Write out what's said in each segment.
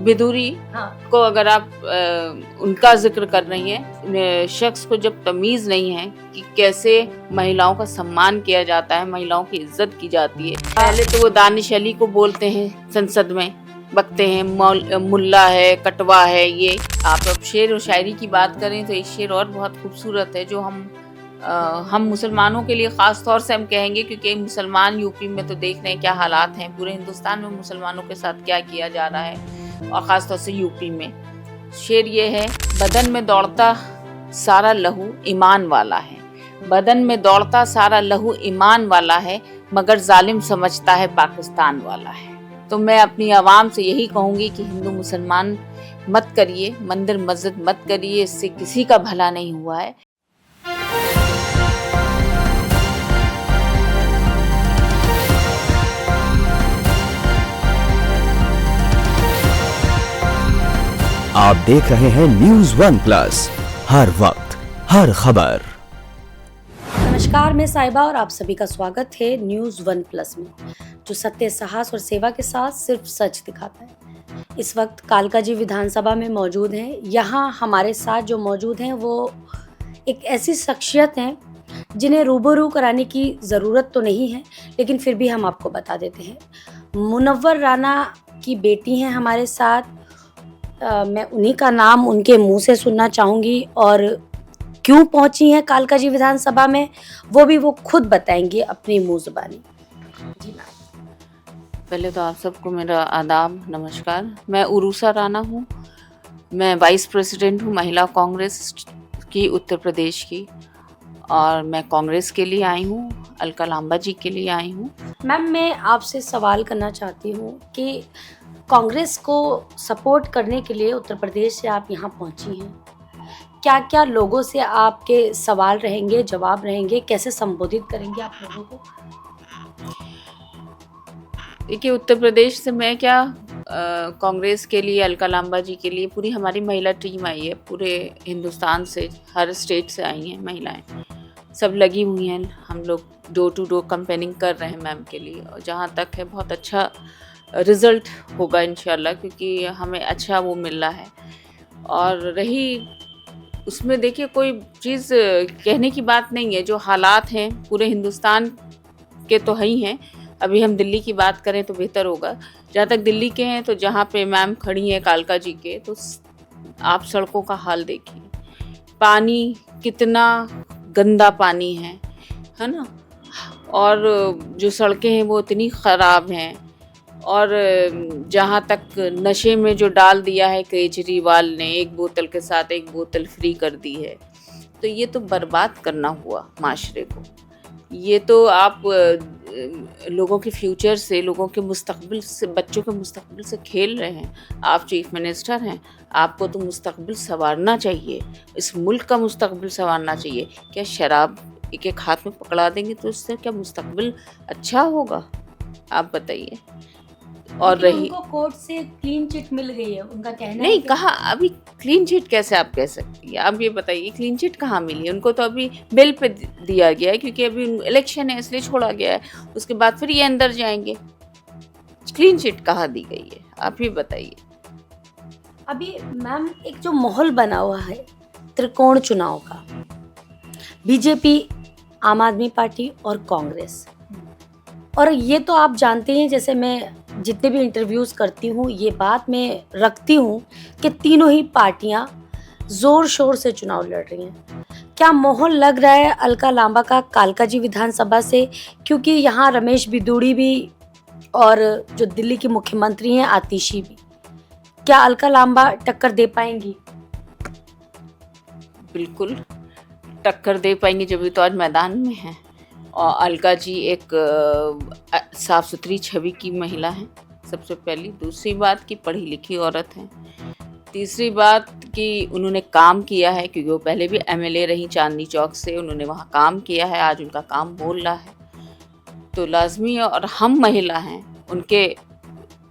बिदुरी हाँ। को अगर आप उनका जिक्र कर रही हैं, शख्स को जब तमीज नहीं है कि कैसे महिलाओं का सम्मान किया जाता है, महिलाओं की इज्जत की जाती है। पहले तो वो दानिश अली को बोलते हैं, संसद में बकते हैं, मुल्ला है, कटवा है। ये आप अब शेर और शायरी की बात करें तो एक शेर और बहुत खूबसूरत है जो हम मुसलमानों के लिए ख़ास तौर से हम कहेंगे, क्योंकि मुसलमान यूपी में तो देख रहे हैं क्या हालात हैं, पूरे हिंदुस्तान में मुसलमानों के साथ क्या किया जा रहा है और ख़ास तौर से यूपी में। शेर ये है, बदन में दौड़ता सारा लहू ईमान वाला है, बदन में दौड़ता सारा लहू ईमान वाला है, मगर जालिम समझता है पाकिस्तान वाला है। तो मैं अपनी आवाम से यही कहूँगी कि हिंदू मुसलमान मत करिए, मंदिर मस्जिद मत करिए, इससे किसी का भला नहीं हुआ है। आप देख रहे हैं न्यूज़ वन प्लस, हर वक्त हर खबर। नमस्कार, मैं साहिबा और आप सभी का स्वागत है न्यूज़ वन प्लस में, जो सत्य, साहस और सेवा के साथ सिर्फ सच दिखाता है। इस वक्त कालका जी विधानसभा में मौजूद हैं। यहाँ हमारे साथ जो मौजूद हैं वो एक ऐसी शख्सियत हैं जिन्हें रूबरू कराने की ज़रूरत तो नहीं है, लेकिन फिर भी हम आपको बता देते हैं। मुनव्वर राना की बेटी हैं हमारे साथ। मैं उन्हीं का नाम उनके मुंह से सुनना चाहूँगी और क्यों पहुँची हैं कालका जी विधानसभा में वो खुद बताएंगी अपनी मुँह ज़ुबानी। जी मैम। पहले तो आप सबको मेरा आदाब, नमस्कार। मैं उरूसा राना हूँ, मैं वाइस प्रेसिडेंट हूँ महिला कांग्रेस की उत्तर प्रदेश की, और मैं कांग्रेस के लिए आई हूँ, अलका लांबा जी के लिए आई हूँ। मैम, मैं आपसे सवाल करना चाहती हूँ कि कांग्रेस को सपोर्ट करने के लिए उत्तर प्रदेश से आप यहाँ पहुँची हैं, क्या क्या लोगों से आपके सवाल रहेंगे, जवाब रहेंगे, कैसे संबोधित करेंगे आप लोगों को? देखिए, उत्तर प्रदेश से मैं क्या, कांग्रेस के लिए, अलका लांबा जी के लिए पूरी हमारी महिला टीम आई है। पूरे हिंदुस्तान से, हर स्टेट से आई हैं महिलाएं, सब लगी हुई हैं। हम लोग डोर टू डोर कैंपेनिंग कर रहे हैं मैम के लिए, और जहाँ तक है बहुत अच्छा रिज़ल्ट होगा इंशाल्लाह, क्योंकि हमें अच्छा वो मिल रहा है। और रही उसमें, देखिए, कोई चीज़ कहने की बात नहीं है, जो हालात हैं पूरे हिंदुस्तान के तो है ही हैं। अभी हम दिल्ली की बात करें तो बेहतर होगा। जहाँ तक दिल्ली के हैं, तो जहाँ पे मैम खड़ी हैं कालका जी के, तो आप सड़कों का हाल देखिए, पानी कितना गंदा पानी है ना, और जो सड़कें हैं वो इतनी ख़राब हैं, और जहाँ तक नशे में जो डाल दिया है केजरीवाल ने, एक बोतल के साथ एक बोतल फ्री कर दी है, तो ये तो बर्बाद करना हुआ माशरे को। ये तो आप लोगों के फ्यूचर से, लोगों के मुस्तकबिल से, बच्चों के मुस्तकबिल से खेल रहे हैं। आप चीफ मिनिस्टर हैं, आपको तो मुस्तकबिल संवारना चाहिए, इस मुल्क का मुस्तकबिल संवारना चाहिए। क्या शराब एक एक हाथ में पकड़ा देंगे तो उससे क्या मुस्तकबिल अच्छा होगा? आप बताइए। और रही, उनको कोर्ट से क्लीन चिट मिल गई है, उनका कहना नहीं है कहा, अभी क्लीन चिट कैसे आप कह सकती है? आप ये बताइए, क्लीन चिट कहाँ मिली? उनको तो अभी बेल पे दिया गया है, क्योंकि अभी इलेक्शन है इसलिए छोड़ा गया है। उसके बाद फिर ये अंदर जाएंगे। क्लीन चिट कहाँ दी गई है? आप ये बताइए। अभी मैम एक जो माहौल बना हुआ है त्रिकोण चुनाव का, बीजेपी, आम आदमी पार्टी और कांग्रेस, और ये तो आप जानते हैं, जैसे मैं जितने भी इंटरव्यूज़ करती हूँ ये बात मैं रखती हूँ कि तीनों ही पार्टियाँ ज़ोर शोर से चुनाव लड़ रही हैं। क्या माहौल लग रहा है अलका लांबा का कालका जी विधानसभा से? क्योंकि यहाँ रमेश बिदुड़ी भी और जो दिल्ली की मुख्यमंत्री हैं आतिशी भी, क्या अलका लांबा टक्कर दे पाएंगी? बिल्कुल टक्कर दे पाएंगी, जब भी तो आज मैदान में है। और अलका जी एक साफ़ सुथरी छवि की महिला हैं, सबसे पहली। दूसरी बात कि पढ़ी लिखी औरत हैं। तीसरी बात कि उन्होंने काम किया है, क्योंकि वो पहले भी एमएलए रही चांदनी चौक से, उन्होंने वहाँ काम किया है, आज उनका काम बोल रहा है, तो लाजमी है। और हम महिला हैं, उनके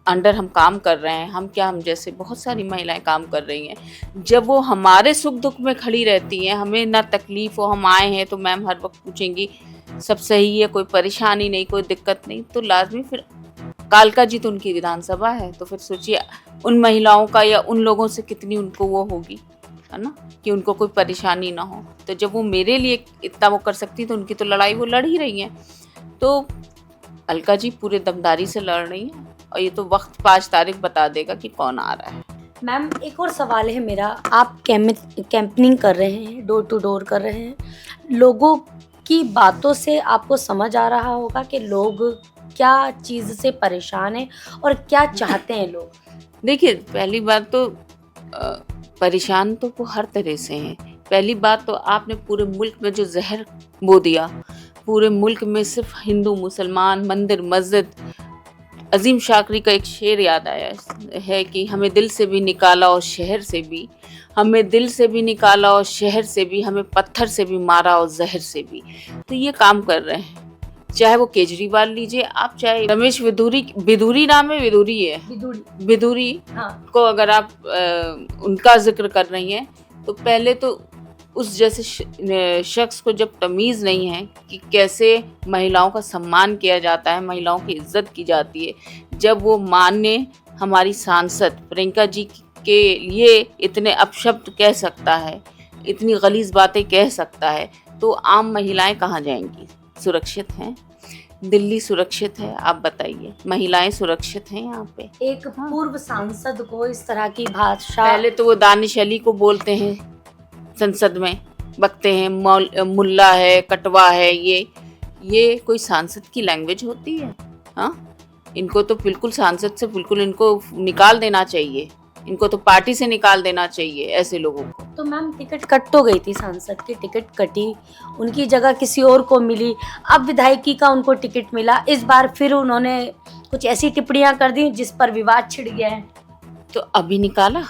अंडर हम काम कर रहे हैं। हम क्या, हम जैसे बहुत सारी महिलाएं काम कर रही हैं। जब वो हमारे सुख दुख में खड़ी रहती हैं, हमें ना तकलीफ हो, हम आए हैं तो मैम हर वक्त पूछेंगी सब सही है, कोई परेशानी नहीं, कोई दिक्कत नहीं, तो लाजमी फिर कालका जी तो उनकी विधानसभा है, तो फिर सोचिए उन महिलाओं का या उन लोगों से कितनी उनको वो होगी, है ना, कि उनको कोई परेशानी ना हो। तो जब वो मेरे लिए इतना वो कर सकती तो उनकी तो लड़ाई वो लड़ ही रही हैं। तो अलका जी पूरे दमदारी से लड़ रही हैं और ये तो वक्त 5 तारीख बता देगा कि कौन आ रहा है। मैम एक और सवाल है मेरा, आप कैंपेनिंग कर रहे हैं, डोर टू डोर कर रहे हैं, लोगों की बातों से आपको समझ आ रहा होगा कि लोग क्या चीज़ से परेशान हैं और क्या चाहते हैं लोग। देखिए, पहली बात तो परेशान तो वो हर तरह से हैं। पहली बात तो आपने पूरे मुल्क में जो जहर बो दिया, पूरे मुल्क में सिर्फ हिंदू मुसलमान, मंदिर मस्जिद। अजीम शाकरी का एक शेर याद आया है कि हमें दिल से भी निकाला और शहर से भी, हमें दिल से भी निकाला और शहर से भी, हमें पत्थर से भी मारा और जहर से भी। तो ये काम कर रहे हैं, चाहे वो केजरीवाल लीजिए आप, चाहे रमेश बिधूरी नाम है, बिधूरी हाँ। को अगर आप उनका जिक्र कर रही हैं, तो पहले तो उस जैसे शख्स को जब तमीज़ नहीं है कि कैसे महिलाओं का सम्मान किया जाता है, महिलाओं की इज्जत की जाती है, जब वो माननीय हमारी सांसद प्रियंका जी के लिए इतने अपशब्द कह सकता है, इतनी गलीज़ बातें कह सकता है, तो आम महिलाएं कहाँ जाएंगी? सुरक्षित हैं? दिल्ली सुरक्षित है? आप बताइए, महिलाएं सुरक्षित हैं यहाँ पे? एक पूर्व सांसद को इस तरह की भाषा, पहले तो वो दानिश अली को बोलते हैं, संसद में बकते हैं, मुल्ला है, कटवा है, ये कोई सांसद की लैंग्वेज होती है? हाँ, इनको तो बिल्कुल सांसद से बिल्कुल इनको निकाल देना चाहिए, इनको तो पार्टी से निकाल देना चाहिए ऐसे लोगों को। तो मैम टिकट कट तो गई थी, सांसद की टिकट कटी, उनकी जगह किसी और को मिली, अब विधायकी का उनको टिकट मिला, इस बार फिर उन्होंने कुछ ऐसी टिप्पणियां कर दी जिस पर विवाद छिड़ गया है। तो अभी निकाला,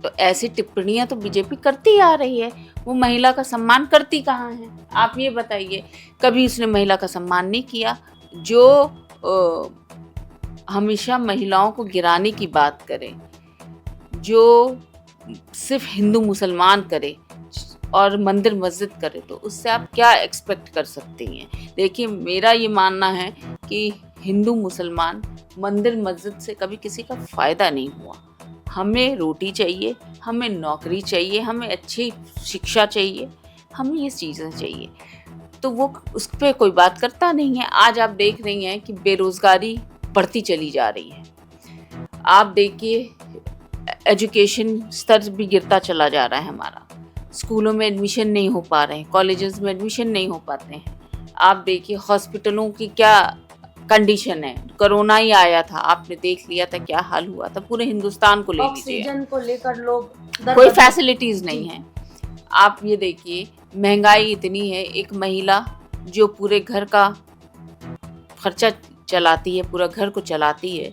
तो ऐसी टिप्पणियां तो बीजेपी करती आ रही है। वो महिला का सम्मान करती कहाँ है? आप ये बताइए, कभी उसने महिला का सम्मान नहीं किया। जो हमेशा महिलाओं को गिराने की बात करे, जो सिर्फ हिंदू मुसलमान करे और मंदिर मस्जिद करे, तो उससे आप क्या एक्सपेक्ट कर सकती हैं? देखिए, मेरा ये मानना है कि हिंदू मुसलमान मंदिर मस्जिद से कभी किसी का फ़ायदा नहीं हुआ। हमें रोटी चाहिए, हमें नौकरी चाहिए, हमें अच्छी शिक्षा चाहिए, हमें ये चीज़ें चाहिए, तो वो उस पर कोई बात करता नहीं है। आज आप देख रही हैं कि बेरोज़गारी बढ़ती चली जा रही है। आप देखिए, एजुकेशन स्तर भी गिरता चला जा रहा है हमारा, स्कूलों में एडमिशन नहीं हो पा रहे हैं, कॉलेजेस में एडमिशन नहीं हो पाते हैं। आप देखिए हॉस्पिटलों की क्या कंडीशन है। कोरोना ही आया था, आपने देख लिया था क्या हाल हुआ था, पूरे हिंदुस्तान को ले लीजिए, ऑक्सीजन को लेकर लोग कोई फैसिलिटीज नहीं है। आप ये देखिए, महंगाई इतनी है, एक महिला जो पूरे घर का खर्चा चलाती है, पूरा घर को चलाती है।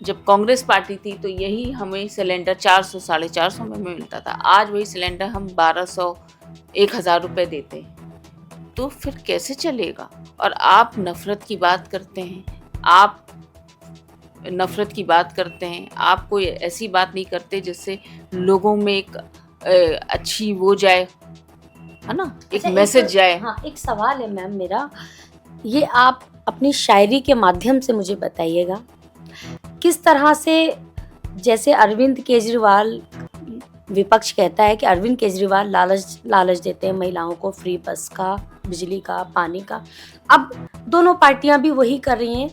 जब कांग्रेस पार्टी थी तो यही हमें सिलेंडर 400 साढ़े 400 में मिलता था, आज वही सिलेंडर हम 1200 1000 रुपये देते हैं, तो फिर कैसे चलेगा? और आप नफ़रत की बात करते हैं, आप कोई ऐसी बात नहीं करते जिससे लोगों में एक अच्छी वो जाए, है ना, एक मैसेज जाए। हाँ, एक सवाल है मैम मेरा, ये आप अपनी शायरी के माध्यम से मुझे बताइएगा, किस तरह से, जैसे अरविंद केजरीवाल, विपक्ष कहता है कि अरविंद केजरीवाल लालच देते हैं महिलाओं को, फ्री बस का, बिजली का, पानी का। अब दोनों पार्टियां भी वही कर रही हैं।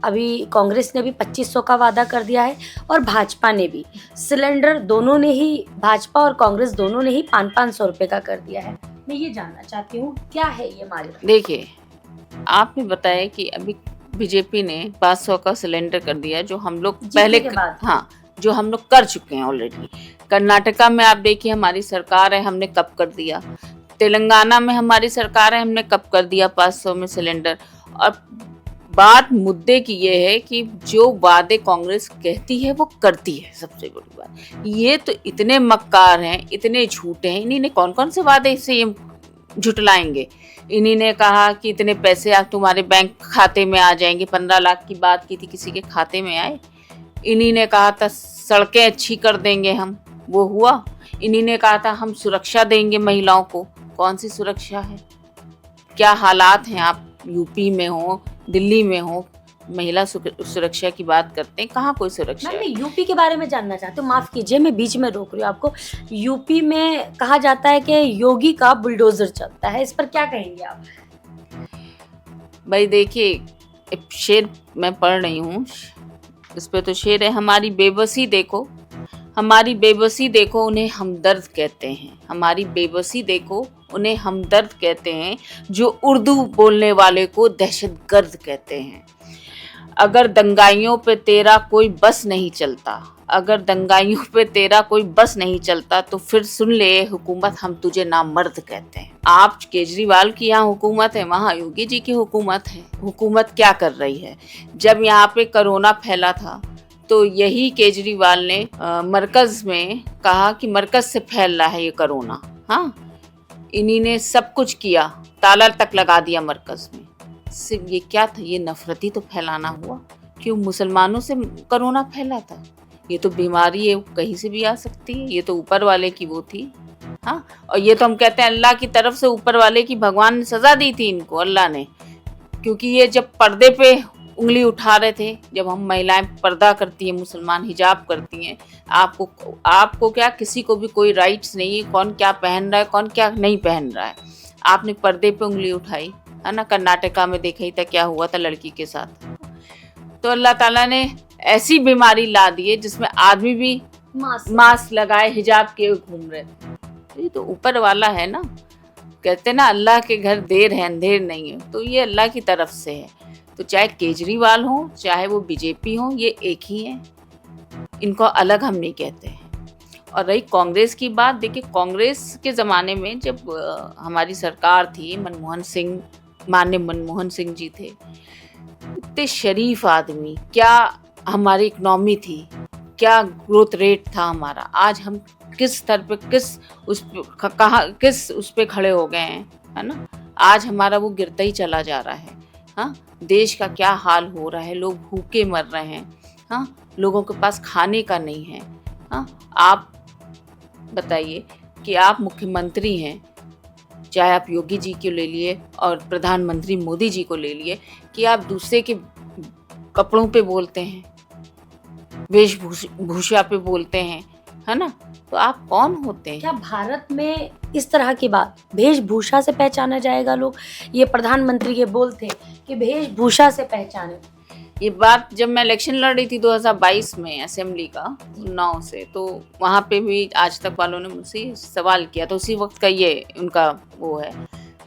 अभी कांग्रेस ने भी 2500 का वादा कर दिया है और भाजपा ने भी। सिलेंडर दोनों ने ही, भाजपा और कांग्रेस दोनों ने ही 500 रुपये का कर दिया है। मैं ये जानना चाहती हूँ क्या है ये मामला? देखिए, आपने बताया कि अभी बीजेपी ने 500 का सिलेंडर कर दिया, जो हम लोग पहले, हाँ, जो हम लोग कर चुके हैं ऑलरेडी। कर्नाटका में आप देखिए हमारी सरकार है, हमने कब कर दिया। तेलंगाना में हमारी सरकार है, हमने कब कर दिया 500 में सिलेंडर। और बात मुद्दे की ये है कि जो वादे कांग्रेस कहती है वो करती है, सबसे बड़ी बात। ये तो इतने मक्कार हैं, इतने झूठे हैं, इन्हीं ने कौन कौन से वादे से ये झुटलाएंगे। इन्हीं ने कहा कि इतने पैसे आप तुम्हारे बैंक खाते में आ जाएंगे, 15 लाख की बात की थी, किसी के खाते में आए। इन्हीं ने कहा था सड़कें अच्छी कर देंगे हम, वो हुआ। इन्हीं ने कहा था हम सुरक्षा देंगे महिलाओं को, कौन सी सुरक्षा है? क्या हालात हैं? आप यूपी में हो, दिल्ली में हो, महिला सुरक्षा की बात करते हैं, कहाँ कोई सुरक्षा मैम है? मैं यूपी के बारे में जानना चाहती हूँ, माफ कीजिए मैं बीच में रोक रही हूँ आपको। यूपी में कहा जाता है कि योगी का बुलडोजर चलता है, इस पर क्या कहेंगे आप? भाई देखिए, एक शेर मैं पढ़ रही हूँ, इस पे तो शेर है, हमारी बेबसी देखो, हमारी बेबसी देखो उन्हें हमदर्द कहते हैं, हमारी बेबसी देखो उन्हें हमदर्द कहते हैं, जो उर्दू बोलने वाले को दहशतगर्द कहते हैं। अगर दंगाइयों पे तेरा कोई बस नहीं चलता, अगर दंगाइयों पे तेरा कोई बस नहीं चलता, तो फिर सुन ले हुकूमत, हम तुझे नामर्द कहते हैं। आप केजरीवाल की यहाँ हुकूमत है, वहाँ योगी जी की हुकूमत है। हुकूमत क्या कर रही है? जब यहाँ पे कोरोना फैला था तो यही केजरीवाल ने मरकज में कहा कि मरकज से फैल रहा है ये कोरोना। हाँ, इन्हीं ने सब कुछ किया, ताला तक लगा दिया मरकज में। सिर्फ ये क्या था? ये नफरती तो फैलाना हुआ। क्यों? मुसलमानों से कोरोना फैला था। ये तो बीमारी है, कहीं से भी आ सकती है, ये तो ऊपर वाले की वो थी। हाँ, और ये तो हम कहते हैं अल्लाह की तरफ से, ऊपर वाले की, भगवान ने सजा दी थी इनको, अल्लाह ने। क्योंकि ये जब पर्दे पे उंगली उठा रहे थे, जब हम महिलाएं पर्दा करती हैं, मुसलमान हिजाब करती हैं, आपको क्या, किसी को भी कोई राइट्स नहीं है कौन क्या पहन रहा है, कौन क्या नहीं पहन रहा है। आपने पर्दे पे उंगली उठाई है ना, कर्नाटका में देखा ही था क्या हुआ था लड़की के साथ। तो अल्लाह ताला ने ऐसी बीमारी ला दी है जिसमें आदमी भी मास्क लगाए हिजाब के घूम रहे थे। ये तो ऊपर वाला है ना, कहते ना अल्लाह के घर देर है अंधेर नहीं है, तो ये अल्लाह की तरफ से है। तो चाहे केजरीवाल हो, चाहे वो बीजेपी हो, ये एक ही है, इनको अलग हम नहीं कहते हैं। और रही कांग्रेस की बात, देखिए कांग्रेस के ज़माने में जब हमारी सरकार थी, माननीय मनमोहन सिंह जी थे, इतने शरीफ आदमी, क्या हमारी इकनॉमी थी, क्या ग्रोथ रेट था हमारा। आज हम किस स्तर पे, किस उस पे खड़े हो गए हैं, है ना। आज हमारा वो गिरता ही चला जा रहा है। हाँ, देश का क्या हाल हो रहा है, लोग भूखे मर रहे हैं। हाँ, लोगों के पास खाने का नहीं है। हाँ, आप बताइए कि आप मुख्यमंत्री हैं, चाहे आप योगी जी को ले लिए और प्रधानमंत्री मोदी जी को ले लिए, कि आप दूसरे के कपड़ों पे बोलते हैं, वेशभूषा पे बोलते हैं, है ना। तो आप कौन होते हैं? क्या भारत में इस तरह की बात वेशभूषा से पहचाना जाएगा? लोग, ये प्रधानमंत्री के बोल थे कि वेशभूषा से पहचाने। ये बात जब मैं इलेक्शन लड़ रही थी 2022 में असेंबली का उन्नाव से, तो वहाँ पे भी आज तक वालों ने मुझसे सवाल किया, तो उसी वक्त का ये उनका वो है।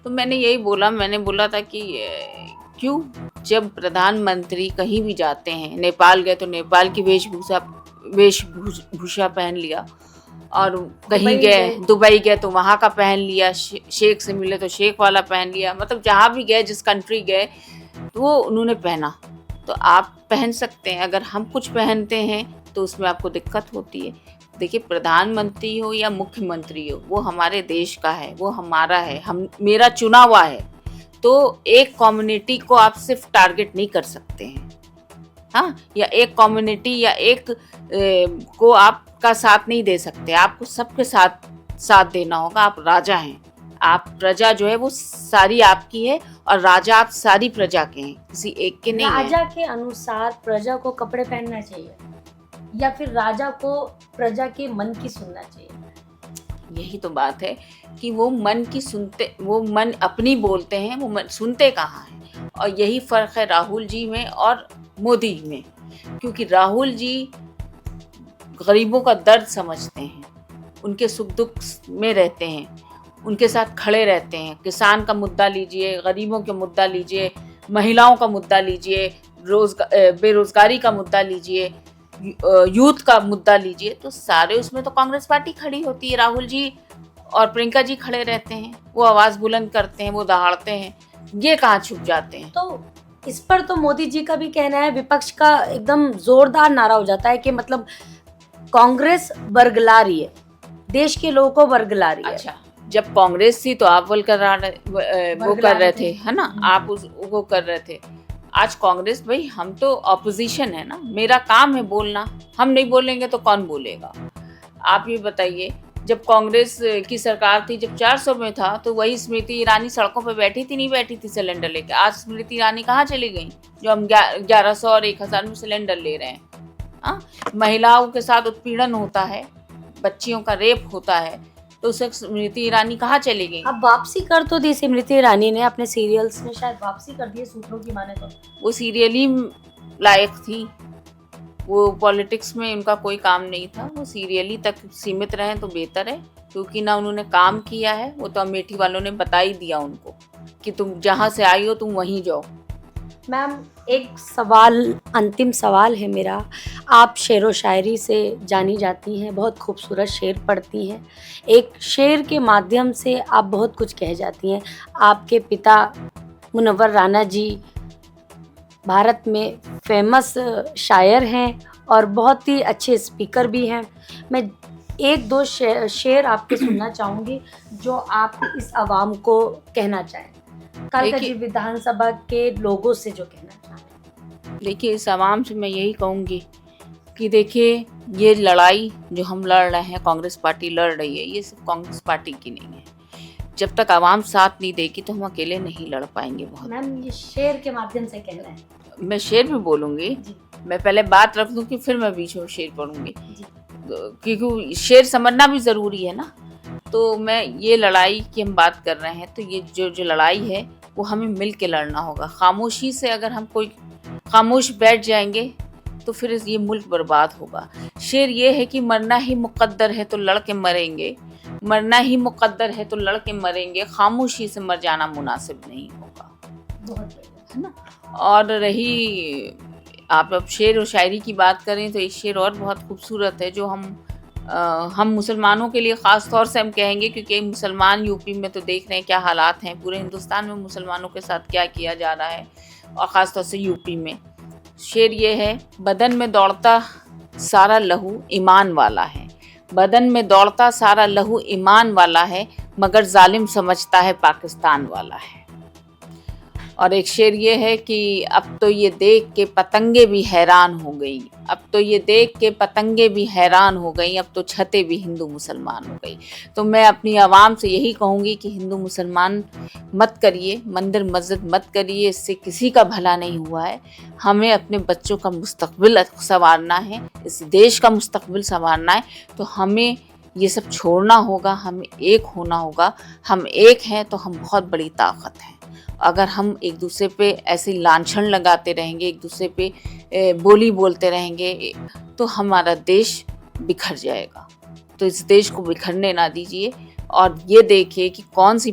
तो मैंने यही बोला, मैंने बोला था कि क्यों, जब प्रधानमंत्री कहीं भी जाते हैं, नेपाल गए तो नेपाल की वेशभूषा पहन लिया, और कहीं गए दुबई गए तो वहाँ का पहन लिया, शेख से मिले तो शेख वाला पहन लिया, मतलब जहाँ भी गए, जिस कंट्री गए तो वो उन्होंने पहना। तो आप पहन सकते हैं, अगर हम कुछ पहनते हैं तो उसमें आपको दिक्कत होती है। देखिए, प्रधानमंत्री हो या मुख्यमंत्री हो, वो हमारे देश का है, वो हमारा है, मेरा चुना हुआ है। तो एक कम्युनिटी को आप सिर्फ टारगेट नहीं कर सकते हैं। हाँ, या एक कम्युनिटी या एक को आपका साथ नहीं दे सकते, आपको सबके साथ देना होगा। आप राजा हैं, आप प्रजा जो है वो सारी आपकी है, और राजा आप सारी प्रजा के हैं, किसी एक के नहीं। राजा के अनुसार प्रजा को कपड़े पहनना चाहिए, या फिर राजा को प्रजा के मन की सुनना चाहिए? यही तो बात है कि वो मन अपनी बोलते हैं, वो मन सुनते कहाँ हैं। और यही फर्क है राहुल जी में और मोदी में, क्योंकि राहुल जी गरीबों का दर्द समझते हैं, उनके सुख दुख में रहते हैं, उनके साथ खड़े रहते हैं। किसान का मुद्दा लीजिए, गरीबों के मुद्दा लीजिए, महिलाओं का मुद्दा लीजिए, बेरोजगारी का मुद्दा लीजिए, यूथ का मुद्दा लीजिए, तो सारे उसमें तो कांग्रेस पार्टी खड़ी होती है। राहुल जी और प्रियंका जी खड़े रहते हैं, वो आवाज़ बुलंद करते हैं, वो दहाड़ते हैं, ये कहाँ छुप जाते हैं। तो इस पर तो मोदी जी का भी कहना है, विपक्ष का एकदम जोरदार नारा हो जाता है कि मतलब कांग्रेस बरगला रही है, देश के लोगों को बरगला रही है। अच्छा, जब कांग्रेस थी तो आप वो कर रहे थे, है ना, आप वो कर रहे थे। आज कांग्रेस, भाई हम तो ऑपोजिशन है ना, मेरा काम है बोलना, हम नहीं बोलेंगे तो कौन बोलेगा। आप ये बताइए, जब कांग्रेस की सरकार थी, जब 400 में था, तो वही स्मृति ईरानी सड़कों पे बैठी थी, नहीं बैठी थी सिलेंडर लेके। आज स्मृति ईरानी कहाँ चली गई जो हम 1100 और 1000 में सिलेंडर ले रहे हैं? महिलाओं के साथ उत्पीड़न होता है, बच्चियों का रेप होता है, तो उसे स्मृति ईरानी कहाँ चली गई? अब वापसी कर तो दी स्मृति ईरानी ने, अपने सीरियल्स में शायद वापसी कर दी सूत्रों की माने तो। वो सीरियल ही लायक थी, वो पॉलिटिक्स में उनका कोई काम नहीं था, वो सीरियल ही तक सीमित रहे तो बेहतर है, क्योंकि ना उन्होंने काम किया है। वो तो अमेठी वालों ने बता ही दिया उनको कि तुम जहाँ से आई हो तुम वहीं जाओ। मैम एक सवाल, अंतिम सवाल है मेरा। आप शेर व शायरी से जानी जाती हैं, बहुत खूबसूरत शेर पढ़ती हैं, एक शेर के माध्यम से आप बहुत कुछ कह जाती हैं। आपके पिता मुनव्वर राणा जी भारत में फेमस शायर हैं और बहुत ही अच्छे स्पीकर भी हैं। मैं एक दो शेर आपके सुनना चाहूँगी जो आप इस आवाम को कहना चाहें, कालकाजी विधानसभा के लोगों से जो कहना चाहें। देखिए, इस आवाम से मैं यही कहूँगी कि देखिए, ये लड़ाई जो हम लड़ रहे हैं, कांग्रेस पार्टी लड़ रही है, ये सिर्फ कांग्रेस पार्टी की नहीं है। जब तक आवाम साथ नहीं देगी तो हम अकेले नहीं लड़ पाएंगे। बहुत मैम ये शेर के माध्यम से कहना है। मैं शेर भी बोलूँगी, मैं पहले बात रख दूँ कि फिर मैं बीच में शेर पढ़ूँगी, क्योंकि शेर समझना भी ज़रूरी है ना। तो मैं ये लड़ाई की हम बात कर रहे हैं, तो ये जो लड़ाई है वो हमें मिल के लड़ना होगा। खामोशी से अगर हम कोई खामोश बैठ जाएंगे तो फिर ये मुल्क बर्बाद होगा। शेर ये है कि मरना ही मुकद्दर है तो लड़ के मरेंगे, मरना ही मुकद्दर है तो लड़ के मरेंगे, खामोशी से मर जाना मुनासिब नहीं होगा, है ना। और रही आप अब शेर और शायरी की बात करें तो एक शेर और बहुत खूबसूरत है जो हम मुसलमानों के लिए ख़ास तौर से हम कहेंगे, क्योंकि मुसलमान यूपी में तो देख रहे हैं क्या हालात हैं, पूरे हिंदुस्तान में मुसलमानों के साथ क्या किया जा रहा है, और ख़ास तौर से यूपी में। शेर ये है, बदन में दौड़ता सारा लहू ईमान वाला है, बदन में दौड़ता सारा लहू ईमान वाला है, मगर जालिम समझता है पाकिस्तान वाला है। और एक शेर ये है कि अब तो ये देख के पतंगे भी हैरान हो गई, अब तो ये देख के पतंगे भी हैरान हो गई, अब तो छतें भी हिंदू मुसलमान हो गई। तो मैं अपनी आवाम से यही कहूँगी कि हिंदू मुसलमान मत करिए, मंदिर मस्जिद मत करिए, इससे किसी का भला नहीं हुआ है। हमें अपने बच्चों का मुस्तकबिल संवारना है, इस देश का मुस्तकबिल संवारना है, तो हमें ये सब छोड़ना होगा, हमें एक होना होगा। हम एक हैं तो हम बहुत बड़ी ताकत हैं। अगर हम एक दूसरे पे ऐसे लांछन लगाते रहेंगे, एक दूसरे पे बोली बोलते रहेंगे, तो हमारा देश बिखर जाएगा। तो इस देश को बिखरने ना दीजिए, और ये देखिए कि कौन सी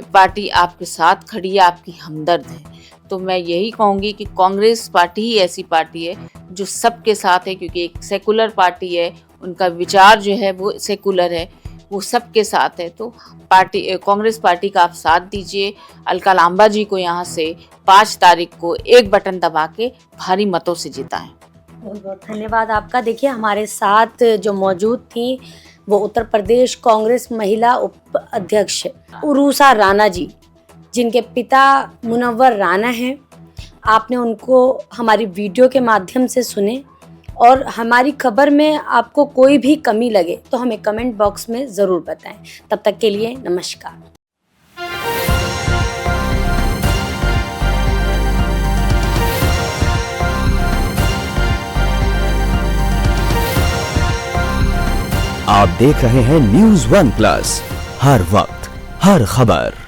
पार्टी आपके साथ खड़ी है, आपकी हमदर्द है। तो मैं यही कहूँगी कि कांग्रेस पार्टी ही ऐसी पार्टी है जो सबके साथ है, क्योंकि एक सेकुलर पार्टी है, उनका विचार जो है वो सेकुलर है, वो सबके साथ है। तो कांग्रेस पार्टी का आप साथ दीजिए। अलका लांबा जी को यहाँ से 5 तारीख को एक बटन दबा के भारी मतों से जिताएं। बहुत बहुत धन्यवाद आपका। देखिए, हमारे साथ जो मौजूद थी वो उत्तर प्रदेश कांग्रेस महिला उप अध्यक्ष उरूसा राणा जी, जिनके पिता मुनव्वर राणा हैं। आपने उनको हमारी वीडियो के माध्यम से सुने, और हमारी खबर में आपको कोई भी कमी लगे तो हमें कमेंट बॉक्स में ज़रूर बताएं। तब तक के लिए नमस्कार। आप देख रहे हैं News One Plus, हर वक्त हर खबर।